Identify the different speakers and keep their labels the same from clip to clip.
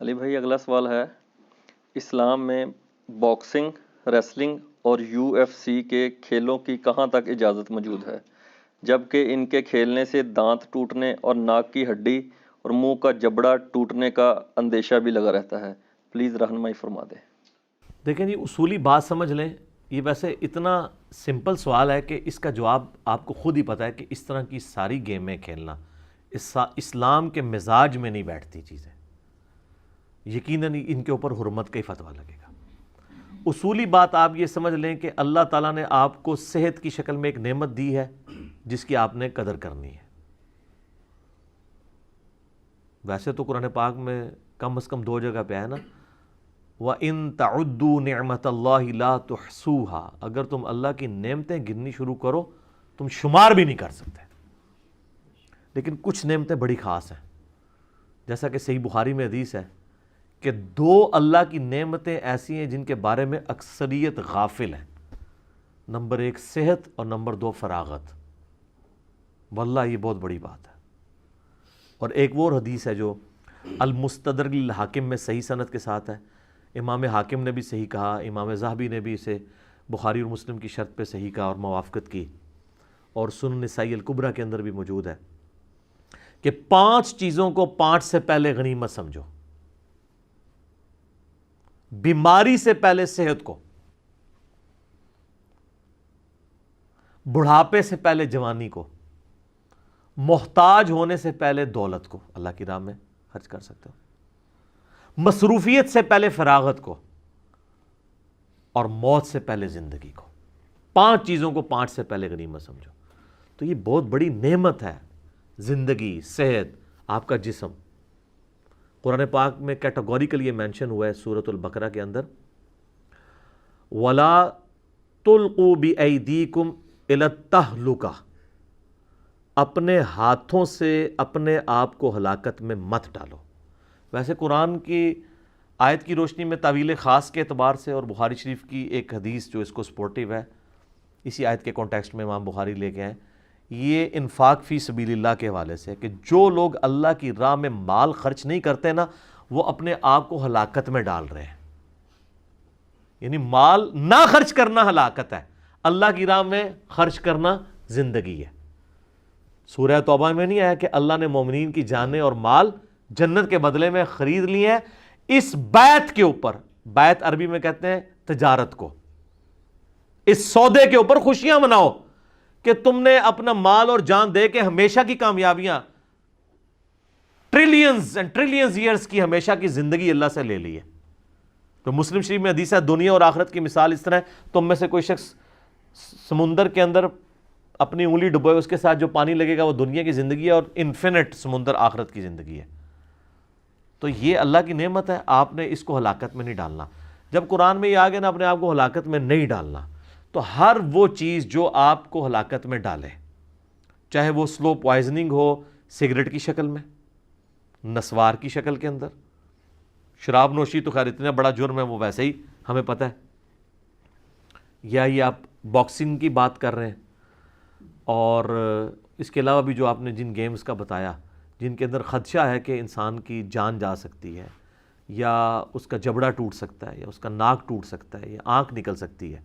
Speaker 1: علی بھائی اگلا سوال ہے، اسلام میں باکسنگ، ریسلنگ اور UFC کے کھیلوں کی کہاں تک اجازت موجود ہے، جبکہ ان کے کھیلنے سے دانت ٹوٹنے اور ناک کی ہڈی اور منہ کا جبڑا ٹوٹنے کا اندیشہ بھی لگا رہتا ہے؟ پلیز رہنمائی فرما دیں۔
Speaker 2: دیکھیں جی، اصولی بات سمجھ لیں، یہ ویسے اتنا سمپل سوال ہے کہ اس کا جواب آپ کو خود ہی پتہ ہے کہ اس طرح کی ساری گیمیں کھیلنا اسلام کے مزاج میں نہیں بیٹھتی چیزیں، یقیناً ان کے اوپر حرمت کا ہی فتویٰ لگے گا۔ اصولی بات آپ یہ سمجھ لیں کہ اللہ تعالیٰ نے آپ کو صحت کی شکل میں ایک نعمت دی ہے جس کی آپ نے قدر کرنی ہے۔ ویسے تو قرآن پاک میں کم از کم 2 جگہ پہ ہے نا، وَإِن تَعُدُّوا نِعْمَةَ اللَّهِ لَا تُحْصُوهَا، اگر تم اللہ کی نعمتیں گننی شروع کرو تم شمار بھی نہیں کر سکتے۔ لیکن کچھ نعمتیں بڑی خاص ہیں، جیسا کہ صحیح بخاری میں حدیث ہے کہ 2 اللہ کی نعمتیں ایسی ہیں جن کے بارے میں اکثریت غافل ہیں۔ نمبر 1 صحت اور نمبر 2 فراغت۔ واللہ یہ بہت بڑی بات ہے۔ اور ایک وہ حدیث ہے جو المستدرک للحاکم میں صحیح سند کے ساتھ ہے، امام حاکم نے بھی صحیح کہا، امام ذہبی نے بھی اسے بخاری اور مسلم کی شرط پہ صحیح کہا اور موافقت کی، اور سنن نسائی الکبریٰ کے اندر بھی موجود ہے کہ 5 چیزوں کو 5 سے پہلے غنیمت سمجھو۔ بیماری سے پہلے صحت کو، بڑھاپے سے پہلے جوانی کو، محتاج ہونے سے پہلے دولت کو، اللہ کی راہ میں خرچ کر سکتے ہو، مصروفیت سے پہلے فراغت کو، اور موت سے پہلے زندگی کو۔ 5 چیزوں کو 5 سے پہلے غنیمت سمجھو۔ تو یہ بہت بڑی نعمت ہے، زندگی، صحت، آپ کا جسم۔ قرآن پاک میں کیٹاگوریکل یہ مینشن ہوا ہے سورۃ البقرہ کے اندر، وَلَا تُلْقُوا بِأَيْدِيكُمْ إِلَى التَّهْلُكَةِ، اپنے ہاتھوں سے اپنے آپ کو ہلاکت میں مت ڈالو۔ ویسے قرآن کی آیت کی روشنی میں تعویل خاص کے اعتبار سے اور بخاری شریف کی ایک حدیث جو اس کو سپورٹیو ہے، اسی آیت کے کانٹیکسٹ میں امام بخاری لے کے ہیں، یہ انفاق فی سبیل اللہ کے حوالے سے کہ جو لوگ اللہ کی راہ میں مال خرچ نہیں کرتے نا، وہ اپنے آپ کو ہلاکت میں ڈال رہے ہیں۔ یعنی مال نہ خرچ کرنا ہلاکت ہے، اللہ کی راہ میں خرچ کرنا زندگی ہے۔ سورہ توبہ میں نہیں آیا کہ اللہ نے مومنین کی جانیں اور مال جنت کے بدلے میں خرید لی ہیں اس بیعت کے اوپر، بیعت عربی میں کہتے ہیں تجارت کو، اس سودے کے اوپر خوشیاں مناؤ کہ تم نے اپنا مال اور جان دے کے ہمیشہ کی کامیابیاں، ٹریلینز اینڈ ٹریلینز ایئرز کی ہمیشہ کی زندگی اللہ سے لے لی ہے۔ تو مسلم شریف میں حدیث ہے، دنیا اور آخرت کی مثال اس طرح ہے، تم میں سے کوئی شخص سمندر کے اندر اپنی انگلی ڈبوئے، اس کے ساتھ جو پانی لگے گا وہ دنیا کی زندگی ہے، اور انفینٹ سمندر آخرت کی زندگی ہے۔ تو یہ اللہ کی نعمت ہے، آپ نے اس کو ہلاکت میں نہیں ڈالنا۔ جب قرآن میں یہ آ گیا نا اپنے آپ کو ہلاکت میں نہیں ڈالنا، تو ہر وہ چیز جو آپ کو ہلاکت میں ڈالے، چاہے وہ سلو پوائزننگ ہو سگریٹ کی شکل میں، نسوار کی شکل کے اندر، شراب نوشی تو خیر اتنا بڑا جرم ہے وہ ویسے ہی ہمیں پتہ ہے، یا یہ آپ باکسنگ کی بات کر رہے ہیں، اور اس کے علاوہ بھی جو آپ نے جن گیمز کا بتایا جن کے اندر خدشہ ہے کہ انسان کی جان جا سکتی ہے، یا اس کا جبڑا ٹوٹ سکتا ہے، یا اس کا ناک ٹوٹ سکتا ہے، یا آنکھ نکل سکتی ہے،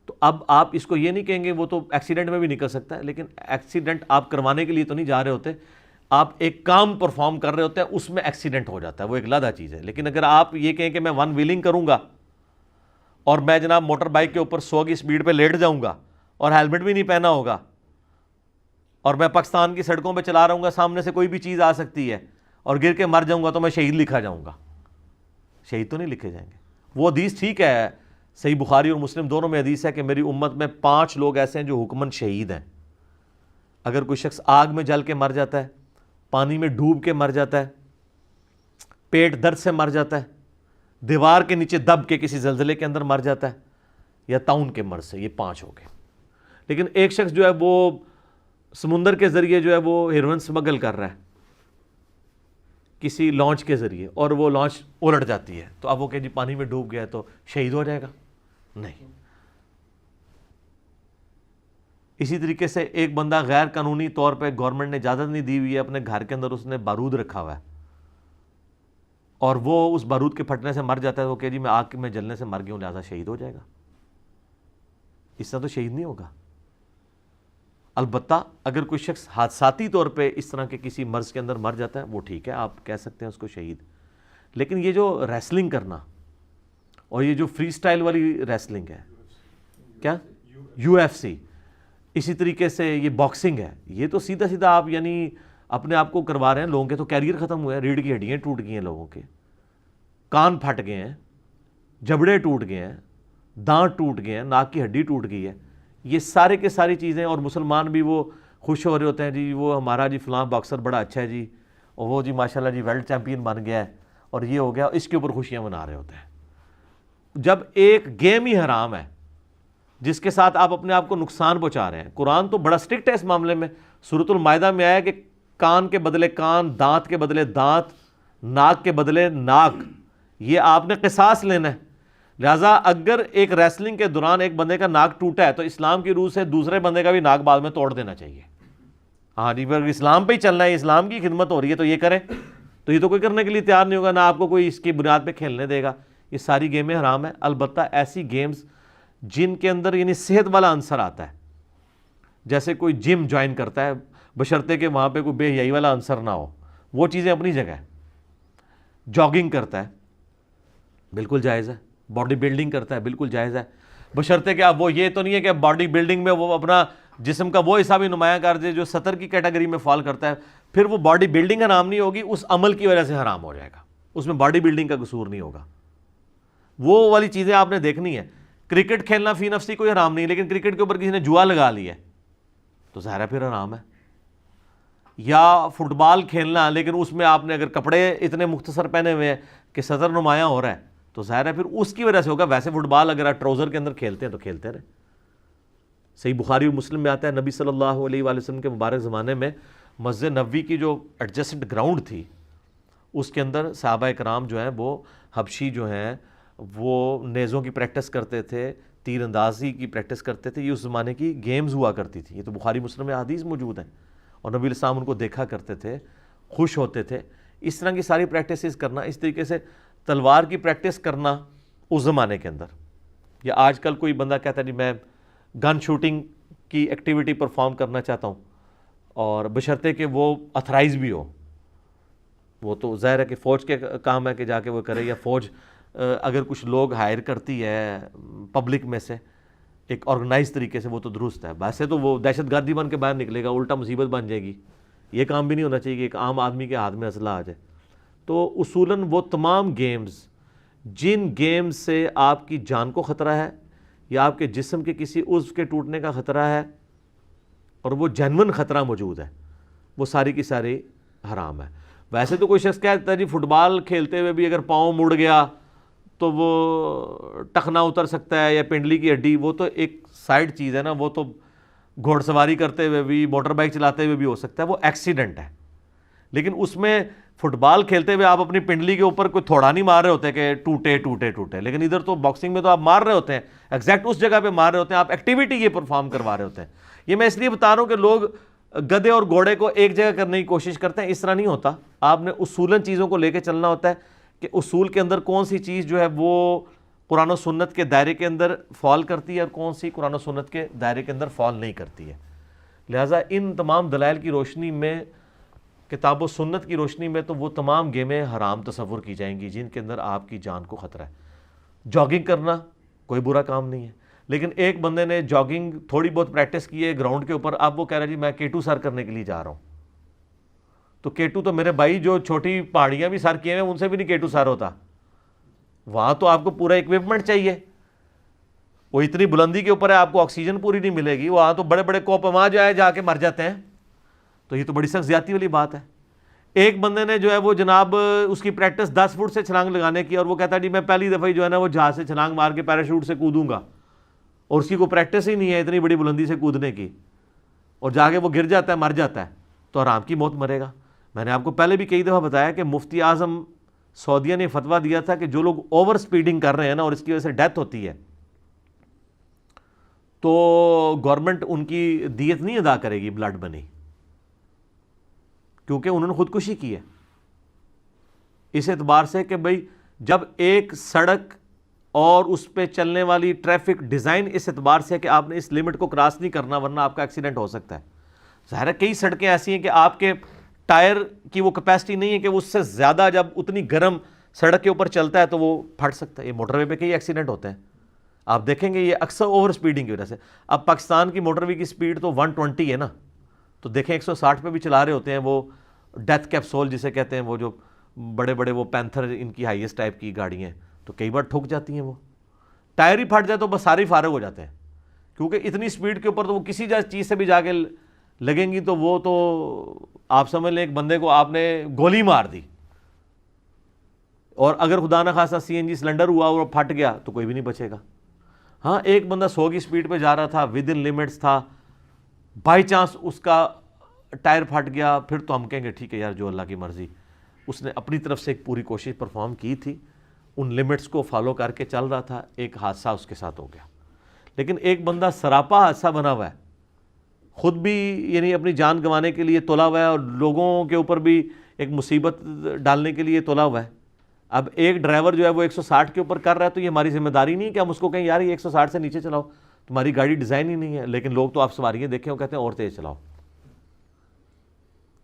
Speaker 2: تو اب آپ اس کو یہ نہیں کہیں گے وہ تو ایکسیڈنٹ میں بھی نکل سکتا ہے، لیکن ایکسیڈنٹ آپ کروانے کے لیے تو نہیں جا رہے ہوتے، آپ ایک کام پرفارم کر رہے ہوتے ہیں، اس میں ایکسیڈنٹ ہو جاتا ہے، وہ ایک علیحدہ چیز ہے۔ لیکن اگر آپ یہ کہیں کہ میں 1 ویلنگ کروں گا اور میں جناب موٹر بائک کے اوپر 100 کی سپیڈ پہ لیٹ جاؤں گا اور ہیلمٹ بھی نہیں پہنا ہوگا، اور میں پاکستان کی سڑکوں پہ چلا رہا ہوں گا، سامنے سے کوئی بھی چیز آ سکتی ہے اور گر کے مر جاؤں گا، تو میں شہید لکھا جاؤں گا؟ شہید تو نہیں لکھے جائیں گے۔ وہ حدیث ٹھیک ہے، صحیح بخاری اور مسلم دونوں میں حدیث ہے کہ میری امت میں 5 لوگ ایسے ہیں جو حکماً شہید ہیں۔ اگر کوئی شخص آگ میں جل کے مر جاتا ہے، پانی میں ڈوب کے مر جاتا ہے، پیٹ درد سے مر جاتا ہے، دیوار کے نیچے دب کے کسی زلزلے کے اندر مر جاتا ہے، یا طاعون کے مرض سے، یہ 5 ہو گئے۔ لیکن ایک شخص جو ہے وہ سمندر کے ذریعے جو ہے وہ ہیروئن سمگل کر رہا ہے کسی لانچ کے ذریعے، اور وہ لانچ الٹ جاتی ہے، تو اب وہ کہ جی پانی میں ڈوب گیا ہے تو شہید ہو جائے گا؟ نہیں۔ اسی طریقے سے ایک بندہ غیر قانونی طور پہ گورنمنٹ نے اجازت نہیں دی ہوئی ہے، اپنے گھر کے اندر اس نے بارود رکھا ہوا ہے، اور وہ اس بارود کے پھٹنے سے مر جاتا ہے، وہ کہ جی میں آگ میں جلنے سے مر گیا ہوں لہٰذا شہید ہو جائے گا. اس طرح تو شہید نہیں ہوگا. البتہ اگر کوئی شخص حادثاتی طور پہ اس طرح کے کسی مرض کے اندر مر جاتا ہے وہ ٹھیک ہے، آپ کہہ سکتے ہیں اس کو شہید. لیکن یہ جو ریسلنگ کرنا اور یہ جو فری سٹائل والی ریسلنگ ہے، کیا یو ایف سی، اسی طریقے سے یہ باکسنگ ہے، یہ تو سیدھا سیدھا آپ یعنی اپنے آپ کو کروا رہے ہیں. لوگوں کے تو کیریئر ختم ہوئے ہیں، ریڑھ کی ہڈیاں ٹوٹ گئی ہیں، لوگوں کے کان پھٹ گئے ہیں، جبڑے ٹوٹ گئے ہیں، دانت ٹوٹ گئے ہیں، ناک کی ہڈی ٹوٹ گئی ہے. یہ سارے کے ساری چیزیں، اور مسلمان بھی وہ خوش ہو رہے ہوتے ہیں جی وہ ہمارا جی فلاں باکسر بڑا اچھا ہے جی، اور وہ جی ماشاءاللہ جی ورلڈ چیمپئن بن گیا ہے اور یہ ہو گیا، اس کے اوپر خوشیاں منا رہے ہوتے ہیں. جب ایک گیم ہی حرام ہے جس کے ساتھ آپ اپنے آپ کو نقصان پہنچا رہے ہیں. قرآن تو بڑا سٹرکٹ ہے اس معاملے میں. سورۃ المائدہ میں آیا کہ کان کے بدلے کان، دانت کے بدلے دانت، ناک کے بدلے ناک، یہ آپ نے قصاص لینا ہے. لہٰذا اگر ایک ریسلنگ کے دوران ایک بندے کا ناک ٹوٹا ہے تو اسلام کی روح سے دوسرے بندے کا بھی ناک بعد میں توڑ دینا چاہیے. ہاں جی، اگر اسلام پہ ہی چلنا ہے، اسلام کی خدمت ہو رہی ہے تو یہ کریں. تو یہ تو کوئی کرنے کے لیے تیار نہیں ہوگا، نہ آپ کو کوئی اس کی بنیاد پہ کھیلنے دے گا. یہ ساری گیمیں حرام ہیں. البتہ ایسی گیمز جن کے اندر یعنی صحت والا عنصر آتا ہے، جیسے کوئی جم جوائن کرتا ہے بشرطے کہ وہاں پہ کوئی بے حیائی والا عنصر نہ ہو، وہ چیزیں اپنی جگہ ہے. جاگنگ کرتا ہے بالکل جائز ہے، باڈی بلڈنگ کرتا ہے بالکل جائز ہے، بشرطے کہ اب وہ یہ تو نہیں ہے کہ باڈی بلڈنگ میں وہ اپنا جسم کا وہ حصہ بھی نمایاں کر دے جو 70 کی کیٹیگری میں فال کرتا ہے، پھر وہ باڈی بلڈنگ حرام نہیں ہوگی، اس عمل کی وجہ سے حرام ہو جائے گا. اس میں باڈی بلڈنگ کا قصور نہیں ہوگا. وہ والی چیزیں آپ نے دیکھنی ہے. کرکٹ کھیلنا فی نفسی کوئی حرام نہیں، لیکن کرکٹ کے اوپر کسی نے جوا لگا لی ہے تو ظاہر ہے پھر حرام ہے. یا فٹ بال کھیلنا لیکن اس میں آپ نے اگر کپڑے اتنے مختصر پہنے ہوئے ہیں کہ صدر نمایاں ہو رہا ہے تو ظاہر ہے پھر اس کی وجہ سے ہوگا. ویسے فٹ بال اگر آپ ٹراؤزر کے اندر کھیلتے ہیں تو کھیلتے رہے. صحیح بخاری و مسلم میں آتا ہے نبی صلی اللہ علیہ وآلہ وسلم کے مبارک زمانے میں مسجد نبوی کی جو ایڈجسٹڈ گراؤنڈ تھی اس کے اندر صحابہ کرام جو ہیں وہ حبشی جو ہیں وہ نیزوں کی پریکٹس کرتے تھے، تیر اندازی کی پریکٹس کرتے تھے. یہ اس زمانے کی گیمز ہوا کرتی تھی. یہ تو بخاری مسلم میں حدیث موجود ہیں. اور نبی علیہ السلام ان کو دیکھا کرتے تھے، خوش ہوتے تھے. اس طرح کی ساری پریکٹسز کرنا، اس طریقے سے تلوار کی پریکٹس کرنا اس زمانے کے اندر. یا آج کل کوئی بندہ کہتا ہے جی میں گن شوٹنگ کی ایکٹیویٹی پرفارم کرنا چاہتا ہوں، اور بشرطے کہ وہ اتھرائز بھی ہو. وہ تو ظاہر ہے کہ فوج کے کام ہے کہ جا کے وہ کرے، یا فوج اگر کچھ لوگ ہائر کرتی ہے پبلک میں سے ایک آرگنائز طریقے سے وہ تو درست ہے. ویسے تو وہ دہشت گردی بن کے باہر نکلے گا، الٹا مصیبت بن جائے گی. یہ کام بھی نہیں ہونا چاہیے کہ ایک عام آدمی کے ہاتھ میں اسلحہ آ جائے. تو اصولاً وہ تمام گیمز جن گیمز سے آپ کی جان کو خطرہ ہے یا آپ کے جسم کے کسی عضو کے ٹوٹنے کا خطرہ ہے اور وہ جینون خطرہ موجود ہے، وہ ساری کی ساری حرام ہے. ویسے تو کوئی شخص کہتا ہے جی فٹ بال کھیلتے ہوئے بھی اگر پاؤں مڑ گیا تو وہ ٹخنا اتر سکتا ہے یا پنڈلی کی ہڈی، وہ تو ایک سائیڈ چیز ہے نا. وہ تو گھوڑ سواری کرتے ہوئے بھی، موٹر بائک چلاتے ہوئے بھی ہو سکتا ہے، وہ ایکسیڈنٹ ہے. لیکن اس میں فٹ بال کھیلتے ہوئے آپ اپنی پنڈلی کے اوپر کوئی تھوڑا نہیں مار رہے ہوتے کہ ٹوٹے ٹوٹے ٹوٹے. لیکن ادھر تو باکسنگ میں تو آپ مار رہے ہوتے ہیں، ایگزیکٹ اس جگہ پہ مار رہے ہوتے ہیں، آپ ایکٹیویٹی یہ پرفارم کروا رہے ہوتے ہیں. یہ میں اس لیے بتا رہا ہوں کہ لوگ گدھے اور گھوڑے کو ایک جگہ کرنے کی کوشش کرتے ہیں. اس طرح نہیں ہوتا. آپ نے اصولاً چیزوں کو لے کے چلنا ہوتا ہے کہ اصول کے اندر کون سی چیز جو ہے وہ قرآن و سنت کے دائرے کے اندر فال کرتی ہے اور کون سی قرآن و سنت کے دائرے کے اندر فال نہیں کرتی ہے. لہٰذا ان تمام دلائل کی روشنی میں، کتاب و سنت کی روشنی میں، تو وہ تمام گیمیں حرام تصور کی جائیں گی جن کے اندر آپ کی جان کو خطرہ ہے. جاگنگ کرنا کوئی برا کام نہیں ہے، لیکن ایک بندے نے جاگنگ تھوڑی بہت پریکٹس کی ہے گراؤنڈ کے اوپر، اب وہ کہہ رہا ہے جی میں K2 سر کرنے کے لیے جا رہا ہوں. تو K2 تو میرے بھائی جو چھوٹی پہاڑیاں بھی سر کیے ہیں ان سے بھی نہیں K2 سر ہوتا. وہاں تو آپ کو پورا اکوپمنٹ چاہیے. وہ اتنی بلندی کے اوپر ہے، آپ کو آکسیجن پوری نہیں ملے گی. وہاں تو بڑے بڑے کوپ وہاں جا کے مر جاتے ہیں. تو یہ تو بڑی سخت زیادتی والی بات ہے. ایک بندے نے جو ہے وہ جناب اس کی پریکٹس 10 فٹ سے چھلانگ لگانے کی، اور وہ کہتا ہے جی میں پہلی دفعہ ہی جو ہے نا وہ جہاز سے چھلانگ مار کے پیراشوٹ سے کودوں گا، اور اس کی کوئی پریکٹس ہی نہیں ہے اتنی بڑی بلندی سے کودنے کی، اور جا کے وہ گر جاتا ہے، مر جاتا ہے، تو حرام کی موت مرے گا. میں نے آپ کو پہلے بھی کئی دفعہ بتایا کہ مفتی اعظم سعودیہ نے فتویٰ دیا تھا کہ جو لوگ اوور سپیڈنگ کر رہے ہیں نا اور اس کی وجہ سے ڈیتھ ہوتی ہے تو گورنمنٹ ان کی دیت نہیں ادا کرے گی بلڈ منی، کیونکہ انہوں نے خودکشی کی ہے. اس اعتبار سے کہ بھئی جب ایک سڑک اور اس پہ چلنے والی ٹریفک ڈیزائن اس اعتبار سے ہے کہ آپ نے اس لمٹ کو کراس نہیں کرنا ورنہ آپ کا ایکسیڈنٹ ہو سکتا ہے. ظاہر ہے کئی سڑکیں ایسی ہیں کہ آپ کے ٹائر کی وہ کیپیسٹی نہیں ہے کہ اس سے زیادہ جب اتنی گرم سڑک کے اوپر چلتا ہے تو وہ پھٹ سکتا ہے. یہ موٹر وے پہ کئی ایکسیڈنٹ ہوتے ہیں, آپ دیکھیں گے یہ اکثر اوور سپیڈنگ کی وجہ سے. اب پاکستان کی موٹر وے کی سپیڈ تو 120 ہے نا, تو دیکھیں 160 پہ بھی چلا رہے ہوتے ہیں وہ ڈیتھ کیپسول جسے کہتے ہیں, وہ جو بڑے بڑے وہ پینتھر ان کی ہائیسٹ ٹائپ کی گاڑیاں ہیں, تو کئی بار ٹھک جاتی ہیں, وہ ٹائر ہی پھٹ جائے تو بس سارے فارغ ہو جاتے ہیں, کیونکہ اتنی سپیڈ کے اوپر تو وہ کسی چیز سے بھی جا کے لگیں گی تو وہ تو آپ سمجھ لیں ایک بندے کو آپ نے گولی مار دی. اور اگر خدا نہ خاصا CNG سلنڈر ہوا اور پھٹ گیا تو کوئی بھی نہیں بچے گا. ہاں ایک بندہ 100 کی سپیڈ پہ جا رہا تھا, ود ان لمٹس تھا, بائی چانس اس کا ٹائر پھٹ گیا, پھر تو ہم کہیں گے ٹھیک ہے یار جو اللہ کی مرضی, اس نے اپنی طرف سے ایک پوری کوشش پرفارم کی تھی, ان لمٹس کو فالو کر کے چل رہا تھا, ایک حادثہ اس کے ساتھ ہو گیا. لیکن ایک بندہ سراپا حادثہ بنا ہوا ہے, خود بھی یعنی اپنی جان گنوانے کے لیے تلا ہوا ہے اور لوگوں کے اوپر بھی ایک مصیبت ڈالنے کے لیے تلا ہوا ہے. اب ایک ڈرائیور جو ہے وہ 160 کے اوپر کر رہا ہے تو یہ ہماری ذمہ داری نہیں کہ ہم اس کو کہیں یار یہ 160 سے نیچے چلاؤ, تمہاری گاڑی ڈیزائن ہی نہیں ہے. لیکن لوگ تو آپ سواریاں دیکھیں وہ کہتے ہیں اور تیز چلاؤ.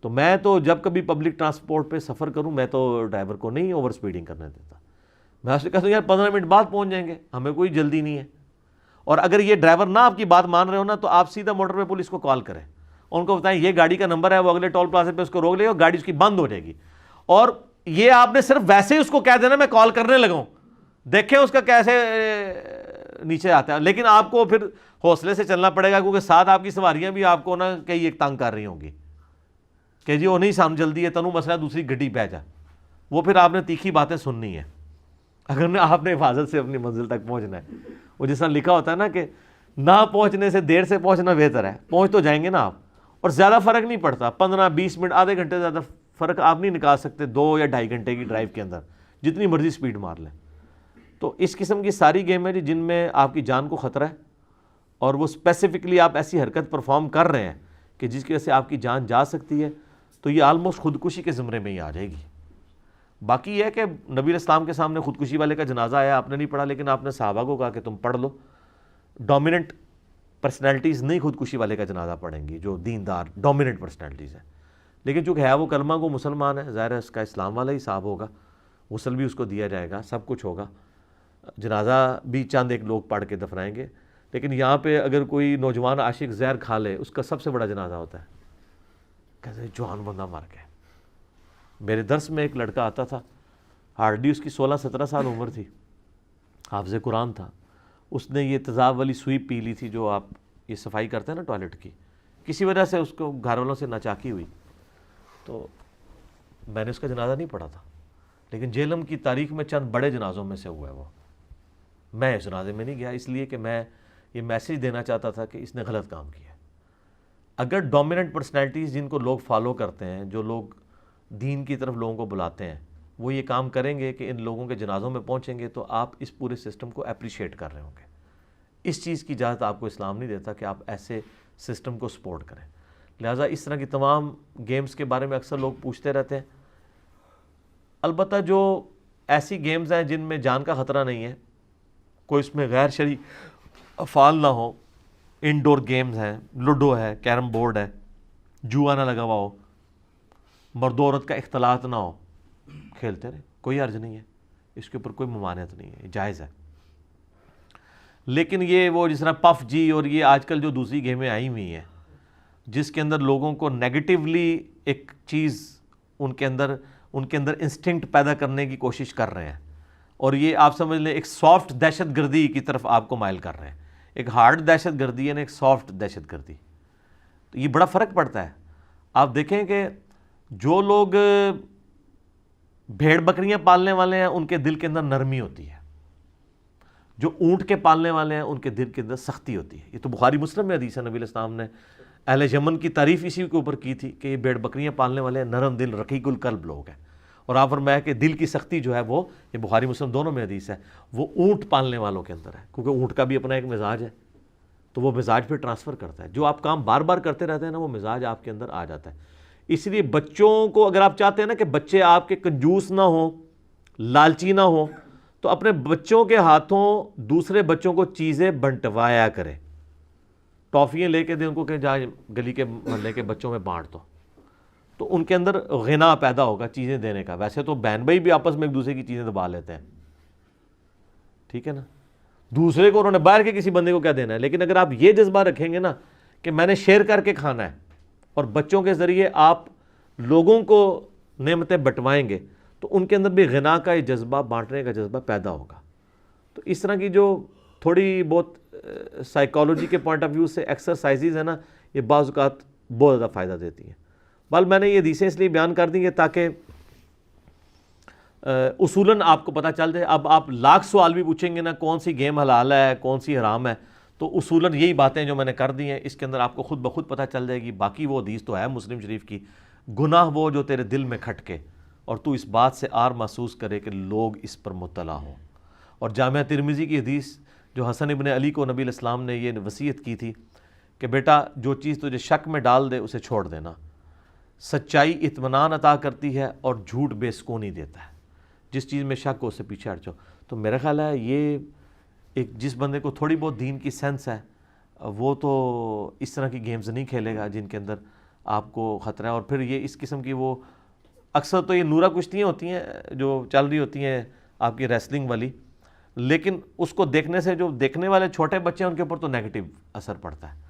Speaker 2: تو میں تو جب کبھی پبلک ٹرانسپورٹ پہ سفر کروں میں تو ڈرائیور کو نہیں اوور سپیڈنگ کرنے دیتا, میں اس سے کہتا ہوں یار 15 منٹ بعد پہنچ جائیں گے, ہمیں کوئی جلدی نہیں ہے. اور اگر یہ ڈرائیور نہ آپ کی بات مان رہے ہو نا تو آپ سیدھا موٹر وے پولیس کو کال کریں, ان کو بتائیں یہ گاڑی کا نمبر ہے, وہ اگلے ٹول پلازے پہ اس کو روک لے اور گاڑی اس کی بند ہو جائے گی. اور یہ آپ نے صرف ویسے ہی اس کو کہہ دینا میں کال کرنے لگا ہوں, دیکھیں اس کا کیسے نیچے آتا ہے. لیکن آپ کو پھر حوصلے سے چلنا پڑے گا کیونکہ ساتھ آپ کی سواریاں بھی آپ کو نا کئی ایک تنگ کر رہی ہوں گی کہ جی وہ نہیں سام جلدی ہے تنو مسئلہ دوسری گڈی پہ جا. وہ پھر آپ نے تیکھی باتیں سننی ہے اگر آپ نے حفاظت سے اپنی منزل تک پہنچنا ہے. وہ جس طرح لکھا ہوتا ہے نا کہ نہ پہنچنے سے دیر سے پہنچنا بہتر ہے, پہنچ تو جائیں گے نا آپ. اور زیادہ فرق نہیں پڑتا, 15-20 منٹ آدھے گھنٹے زیادہ فرق آپ نہیں نکال سکتے 2 یا 2.5 گھنٹے کی ڈرائیو کے اندر, جتنی مرضی سپیڈ مار لیں. تو اس قسم کی ساری گیم ہے جن میں آپ کی جان کو خطرہ ہے اور وہ اسپیسیفکلی آپ ایسی حرکت پرفارم کر رہے ہیں کہ جس کی وجہ سے آپ کی جان جا سکتی ہے, تو یہ آلموسٹ خودکشی کے زمرے میں ہی آ جائے گی. باقی یہ ہے کہ نبی علیہ السلام کے سامنے خودکشی والے کا جنازہ آیا, آپ نے نہیں پڑھا, لیکن آپ نے صحابہ کو کہا کہ تم پڑھ لو. ڈومیننٹ پرسنالٹیز نہیں خودکشی والے کا جنازہ پڑھیں گی, جو دیندار ڈومیننٹ پرسنالٹیز ہیں. لیکن چونکہ ہے وہ کلمہ کو مسلمان ہے, ظاہر ہے اس کا اسلام والا ہی حساب ہوگا, غسل بھی اس کو دیا جائے گا, سب کچھ ہوگا, جنازہ بھی چند ایک لوگ پڑھ کے دفنائیں گے. لیکن یہاں پہ اگر کوئی نوجوان عاشق زہر کھا لے, اس کا سب سے بڑا جنازہ ہوتا ہے, کہتے ہیں جوان بندہ مر گیا. میرے درس میں ایک لڑکا آتا تھا, ہارڈلی اس کی 16-17 سال عمر تھی, حافظ قرآن تھا. اس نے یہ تیزاب والی سوئی پی لی تھی جو آپ یہ صفائی کرتے ہیں نا ٹوائلٹ کی, کسی وجہ سے اس کو گھر والوں سے ناچاکی ہوئی. تو میں نے اس کا جنازہ نہیں پڑھا تھا, لیکن جہلم کی تاریخ میں چند بڑے جنازوں میں سے ہوا ہے وہ. میں اس جنازے میں نہیں گیا اس لیے کہ میں یہ میسیج دینا چاہتا تھا کہ اس نے غلط کام کیا. اگر ڈومیننٹ پرسنالٹیز جن کو لوگ فالو کرتے ہیں, جو لوگ دین کی طرف لوگوں کو بلاتے ہیں, وہ یہ کام کریں گے کہ ان لوگوں کے جنازوں میں پہنچیں گے تو آپ اس پورے سسٹم کو اپریشیٹ کر رہے ہوں گے. اس چیز کی اجازت آپ کو اسلام نہیں دیتا کہ آپ ایسے سسٹم کو سپورٹ کریں. لہٰذا اس طرح کی تمام گیمز کے بارے میں اکثر لوگ پوچھتے رہتے ہیں. البتہ جو ایسی گیمز ہیں جن میں جان کا خطرہ نہیں ہے, کوئی اس میں غیر شرعی افعال نہ ہو, انڈور گیمز ہیں, لوڈو ہے, کیرم بورڈ ہے, جوا نہ لگا ہوا ہو, مرد و عورت کا اختلاط نہ ہو, کھیلتے رہے, کوئی حرج نہیں ہے, اس کے اوپر کوئی ممانعت نہیں ہے, جائز ہے. لیکن یہ وہ جس طرح پف جی اور یہ آج کل جو دوسری گیمیں آئی ہوئی ہیں جس کے اندر لوگوں کو نیگیٹیولی ایک چیز ان کے اندر انسٹنکٹ پیدا کرنے کی کوشش کر رہے ہیں, اور یہ آپ سمجھ لیں ایک سافٹ دہشت گردی کی طرف آپ کو مائل کر رہے ہیں. ایک ہارڈ دہشت گردی ہے, ایک سافٹ دہشت گردی. تو یہ بڑا فرق پڑتا ہے. آپ دیکھیں کہ جو لوگ بھیڑ بکریاں پالنے والے ہیں ان کے دل کے اندر نرمی ہوتی ہے, جو اونٹ کے پالنے والے ہیں ان کے دل کے اندر سختی ہوتی ہے. یہ تو بخاری مسلم میں حدیث ہے, نبی علیہ السلام نے اہل یمن کی تعریف اسی کے اوپر کی تھی کہ یہ بھیڑ بکریاں پالنے والے ہیں, نرم دل رقیق القلب لوگ ہیں. اور آپ فرمایا کہ دل کی سختی جو ہے وہ, یہ بخاری مسلم دونوں میں حدیث ہے, وہ اونٹ پالنے والوں کے اندر ہے, کیونکہ اونٹ کا بھی اپنا ایک مزاج ہے, تو وہ مزاج پہ ٹرانسفر کرتا ہے. جو آپ کام بار بار کرتے رہتے ہیں نا وہ مزاج آپ کے اندر آ جاتا ہے. اس لیے بچوں کو اگر آپ چاہتے ہیں نا کہ بچے آپ کے کنجوس نہ ہوں، لالچی نہ ہوں، تو اپنے بچوں کے ہاتھوں دوسرے بچوں کو چیزیں بنٹوایا کریں، ٹافیاں لے کے دیں ان کو کہ جا گلی کے محلے کے بچوں میں بانٹ دو، تو ان کے اندر غنا پیدا ہوگا چیزیں دینے کا۔ ویسے تو بہن بھائی بھی آپس میں ایک دوسرے کی چیزیں دبا لیتے ہیں، ٹھیک ہے نا، دوسرے کو انہوں نے باہر کے کسی بندے کو کیا دینا ہے، لیکن اگر آپ یہ جذبہ رکھیں گے نا کہ میں نے شیئر کر کے کھانا ہے، اور بچوں کے ذریعے آپ لوگوں کو نعمتیں بٹوائیں گے، تو ان کے اندر بھی غنا کا یہ جذبہ، بانٹنے کا جذبہ پیدا ہوگا۔ تو اس طرح کی جو تھوڑی بہت سائیکالوجی کے پوائنٹ آف ویو سے ایکسرسائزز ہیں نا، یہ بعض اوقات بہت زیادہ فائدہ دیتی ہیں۔ بل میں نے یہ حدیثیں اس لیے بیان کر دی ہیں تاکہ اصولاً آپ کو پتہ چل جائے۔ اب آپ لاکھ سوال بھی پوچھیں گے نا کون سی گیم حلال ہے کون سی حرام ہے، تو اصولاً یہی باتیں جو میں نے کر دی ہیں اس کے اندر آپ کو خود بخود پتہ چل جائے گی۔ باقی وہ حدیث تو ہے مسلم شریف کی، گناہ وہ جو تیرے دل میں کھٹکے اور تو اس بات سے آر محسوس کرے کہ لوگ اس پر مطلع ہوں۔ اور جامعہ ترمذی کی حدیث جو حسن ابن علی کو نبی علیہ السلام نے یہ وصیت کی تھی کہ بیٹا جو چیز تجھے شک میں ڈال دے اسے چھوڑ دینا، سچائی اطمینان عطا کرتی ہے اور جھوٹ بے سکونی دیتا ہے، جس چیز میں شک ہو اسے پیچھے ہٹ جاؤ۔ تو میرا خیال ہے یہ ایک جس بندے کو تھوڑی بہت دین کی سینس ہے وہ تو اس طرح کی گیمز نہیں کھیلے گا جن کے اندر آپ کو خطرہ ہے۔ اور پھر یہ اس قسم کی وہ اکثر تو یہ نورہ کشتیاں ہوتی ہیں جو چل رہی ہوتی ہیں آپ کی ریسلنگ والی، لیکن اس کو دیکھنے سے جو دیکھنے والے چھوٹے بچے ہیں ان کے اوپر تو نیگیٹو اثر پڑتا ہے۔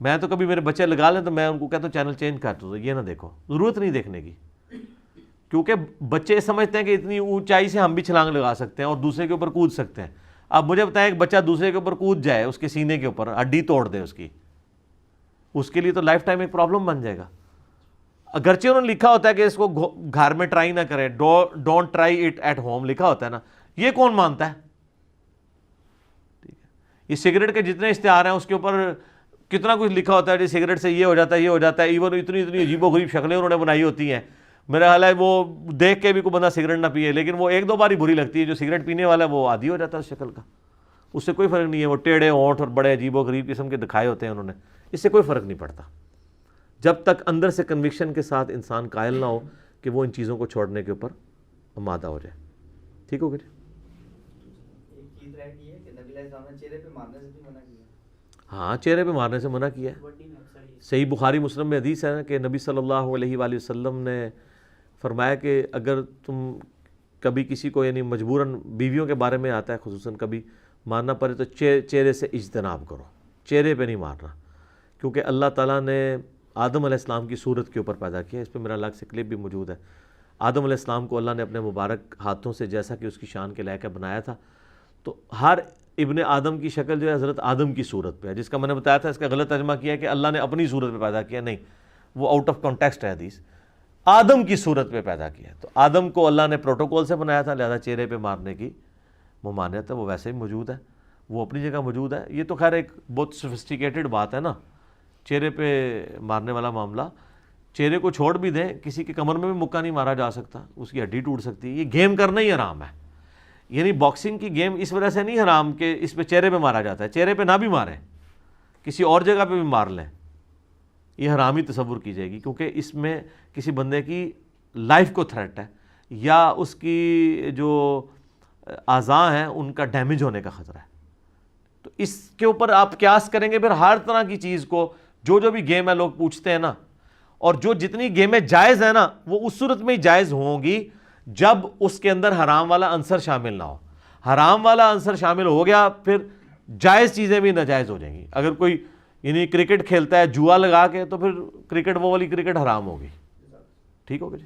Speaker 2: میں تو کبھی میرے بچے لگا لیں تو میں ان کو کہتا ہوں چینل چینج کر دو، یہ نہ دیکھو، ضرورت نہیں دیکھنے کی، کیونکہ بچے سمجھتے ہیں کہ اتنی اونچائی سے ہم بھی چھلانگ لگا سکتے ہیں اور دوسرے کے اوپر کود سکتے ہیں۔ اب مجھے بتائیں ایک بچہ دوسرے کے اوپر کود جائے، اس کے سینے کے اوپر ہڈی توڑ دے اس کے لیے تو لائف ٹائم ایک پرابلم بن جائے گا۔ اگرچہ انہوں نے لکھا ہوتا ہے کہ اس کو گھر میں ٹرائی نہ کرے، don't try it at home لکھا ہوتا ہے نا، یہ کون مانتا ہے؟ ٹھیک ہے، یہ سگریٹ کے جتنے اشتہار ہیں اس کے اوپر کتنا کچھ لکھا ہوتا ہے کہ سگریٹ سے یہ ہو جاتا ہے یہ ہو جاتا ہے، ایون اتنی عجیب و غریب شکلیں انہوں نے بنائی ہوتی ہیں، میرا خیال ہے وہ دیکھ کے بھی کوئی بندہ سگریٹ نہ پیے، لیکن وہ ایک دو بار ہی بری لگتی ہے۔ جو سگریٹ پینے والا ہے وہ عادی ہو جاتا ہے اس شکل کا، اس سے کوئی فرق نہیں ہے، وہ ٹیڑھے ہونٹ اور بڑے عجیب و غریب قسم کے دکھائے ہوتے ہیں انہوں نے، اس سے کوئی فرق نہیں پڑتا جب تک اندر سے کنوکشن کے ساتھ انسان قائل نہ ہو کہ وہ ان چیزوں کو چھوڑنے کے اوپر آمادہ ہو جائے۔ ٹھیک ہو گیا جی؟
Speaker 3: ایک چیز رہ گئی ہے کہ نبی علیہ السلام نے چہرے پہ مارنے سے بھی منع کیا۔
Speaker 2: ہاں چہرے پہ مارنے سے منع کیا ہے، صحیح بخاری مسلم میں حدیث ہے نا کہ نبی صلی اللہ علیہ وآلہ وسلم نے فرمایا کہ اگر تم کبھی کسی کو یعنی مجبوراً بیویوں کے بارے میں آتا ہے خصوصاً کبھی مارنا پڑے تو چہرے سے اجتناب کرو، چہرے پہ نہیں مارنا، کیونکہ اللہ تعالیٰ نے آدم علیہ السلام کی صورت کے اوپر پیدا کیا۔ اس پہ میرا الگ سے کلپ بھی موجود ہے۔ آدم علیہ السلام کو اللہ نے اپنے مبارک ہاتھوں سے جیسا کہ اس کی شان کے لائق بنایا تھا، تو ہر ابن آدم کی شکل جو ہے حضرت آدم کی صورت پہ ہے، جس کا میں نے بتایا تھا اس کا غلط ترجمہ کیا ہے کہ اللہ نے اپنی صورت پہ پیدا کیا، نہیں، وہ آؤٹ آف کانٹیکسٹ ہے حدیث، آدم کی صورت پہ پیدا کیا۔ تو آدم کو اللہ نے پروٹوکول سے بنایا تھا، لہذا چہرے پہ مارنے کی ممانعت ہے، وہ ویسے ہی موجود ہے، وہ اپنی جگہ موجود ہے۔ یہ تو خیر ایک بہت سوفسٹیکیٹڈ بات ہے نا، چہرے پہ مارنے والا معاملہ، چہرے کو چھوڑ بھی دیں، کسی کے کمر میں بھی مکہ نہیں مارا جا سکتا، اس کی ہڈی ٹوٹ سکتی ہے، یہ گیم کرنا ہی حرام ہے۔ یعنی باکسنگ کی گیم اس وجہ سے نہیں حرام کہ اس پہ چہرے پہ مارا جاتا ہے، چہرے پہ نہ بھی ماریں، کسی اور جگہ پہ بھی مار لیں، یہ حرام ہی تصور کی جائے گی، کیونکہ اس میں کسی بندے کی لائف کو تھریٹ ہے یا اس کی جو اعضاء ہیں ان کا ڈیمیج ہونے کا خطرہ ہے۔ تو اس کے اوپر آپ قیاس کریں گے پھر ہر طرح کی چیز کو، جو بھی گیم ہے لوگ پوچھتے ہیں نا، اور جو جتنی گیمیں جائز ہیں نا وہ اس صورت میں ہی جائز ہوں گی جب اس کے اندر حرام والا عنصر شامل نہ ہو۔ حرام والا عنصر شامل ہو گیا پھر جائز چیزیں بھی ناجائز ہو جائیں گی۔ اگر کوئی یعنی کرکٹ کھیلتا ہے جوا لگا کے تو پھر کرکٹ وہ والی کرکٹ حرام ہوگی۔ ٹھیک ہوگا جی؟